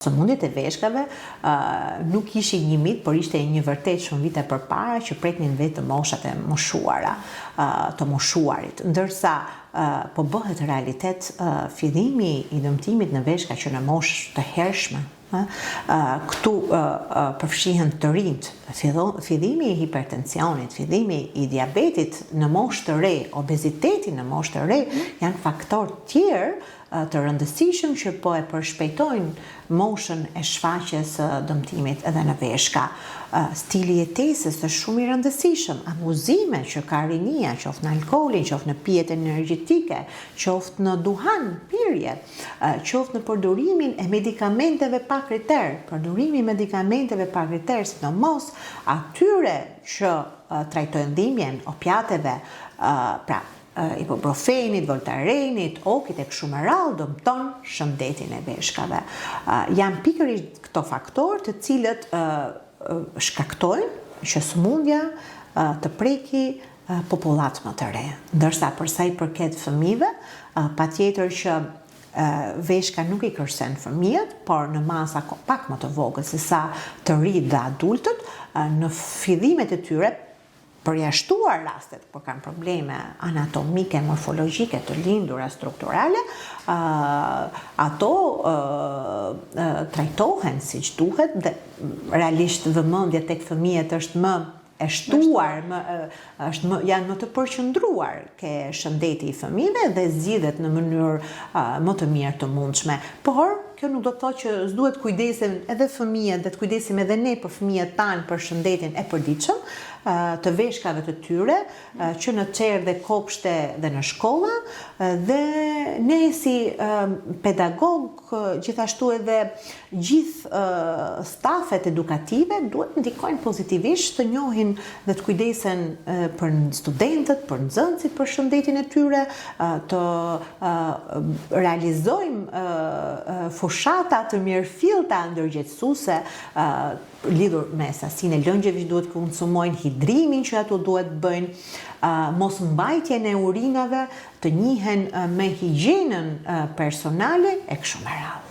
Sëmundjet e veshkave nuk ishin një mit, por ishte një vërtet shumë vite përpara që preknin vetë moshat e moshuara, të moshuarit, ndërsa po bëhet realitet fillimi i dëmtimit në veshka që në moshë të hershme. Këtu përfshihen të rinjt, fillimi i hipertensionit, fillimi i diabetit në moshë të re, obeziteti në moshë të re, janë faktorë tjerë të rëndësishëm që po e përshpejtojnë moshën e shfaqjes së dëmtimit edhe në veshka. Stili jetesës është shumë i rëndësishëm, abuzime që ka rinia, qoftë në alkoolin, qoftë në pijet energjetike, qoftë në duhan, pirje, qoftë në përdorimin e medikamenteve pa kriter, përdorimi i medikamenteve pa kriter, sidomos atyre që trajtojnë dhimbjen, opiateve, ibuprofenit, voltarenit, okit e kështu me radhë dëmton shëndetin e veshkave. Janë pikërisht këto faktorë të cilët shkaktojnë që sëmundja të preki popullat më të re. Ndërsa për sa i përket fëmijëve, patjetër që veshka nuk i kërcen fëmijët, por në masa pak më të vogël se sa të rinjt dhe adultët, në fillimet e tyre, përjashtuar rastet, por kanë probleme anatomike, morfologjike të lindura strukturale, ato trajtohen siç duhet dhe realisht vëmendja tek fëmijët është më e shtuar, janë më të përqendruar ke shëndeti i fëmijëve dhe zgjidhet në mënyrë më të mirë të mundshme. Por kjo nuk do të thotë që s'duhet kujdesen edhe fëmijët, dhe të kujdesim edhe ne për fëmijët tanë për shëndetin e përditshëm të veshkave të tyre, që në çerë dhe kopshte dhe në shkolla, dhe ne si pedagog, gjithashtu edhe gjithë stafet edukative duhet ndikojnë pozitivisht të njohin dhe të kujdesen për studentët, për nxënësit, për shëndetin e tyre, të realizojmë fushata të mirëfillta ndërgjegjësuese lidhur me sasinë e lëngjeve që duhet konsumojnë, hidrimin që ato duhet bëjnë, mos mbajtjen e urinave, të njihen me higjienën personale e kështu me radhë.